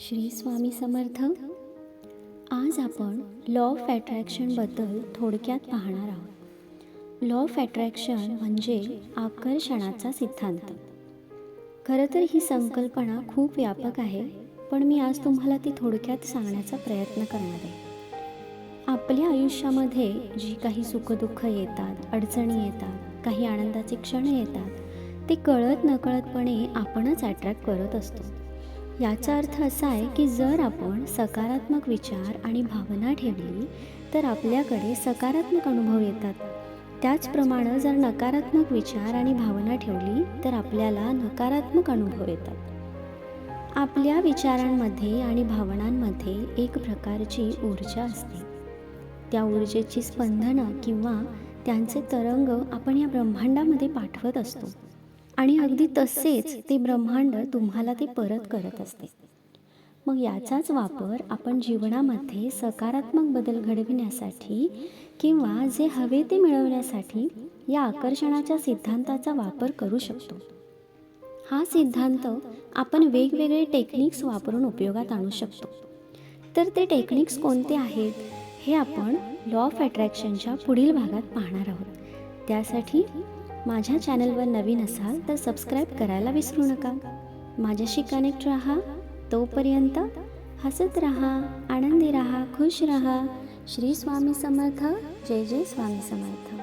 श्री स्वामी समर्थ. आज आपण law of अट्रॅक्शनबद्दल थोडक्यात पाहणार आहोत. लॉ ऑफ अट्रॅक्शन म्हणजे आकर्षणाचा सिद्धांत. खरं तर ही संकल्पना खूप व्यापक आहे, पण मी आज तुम्हाला ती थोडक्यात सांगण्याचा प्रयत्न करणार आहे. आपल्या आयुष्यामध्ये जी काही सुखदुःख येतात, अडचणी येतात, काही आनंदाचे क्षण येतात, ते कळत नकळतपणे आपणच अट्रॅक्ट करत असतो. याचा अर्थ असा आहे की जर आपण सकारात्मक विचार आणि भावना ठेवली तर आपल्याकडे सकारात्मक अनुभव येतात. त्याचप्रमाणे जर नकारात्मक विचार आणि भावना ठेवली तर आपल्याला नकारात्मक अनुभव येतात. आपल्या विचारांमध्ये आणि भावनांमध्ये एक प्रकारची ऊर्जा असते. त्या ऊर्जेची स्पंदनं किंवा त्यांचे तरंग आपण या ब्रह्मांडामध्ये पाठवत असतो आणि अगदी तसेच ते ब्रह्मांड तुम्हाला ते परत करत असते. मग याचाच वापर आपण जीवनामध्ये सकारात्मक बदल घडविण्यासाठी किंवा जे हवे ते मिळवण्यासाठी या आकर्षणाच्या सिद्धांताचा वापर करू शकतो. हा सिद्धांत आपण वेगवेगळे टेक्निक्स वापरून उपयोगात आणू शकतो. तर ते टेक्निक्स कोणते आहेत हे आपण लॉ ऑफ अट्रॅक्शनच्या पुढील भागात पाहणार आहोत. त्यासाठी माझ्या चॅनलवर नवीन असाल तर सबस्क्राईब करायला विसरू नका. माझ्याशी कनेक्ट राहा. तोपर्यंत हसत राहा, आनंदी राहा, खुश राहा. श्री स्वामी समर्थ. जय जय स्वामी समर्थ.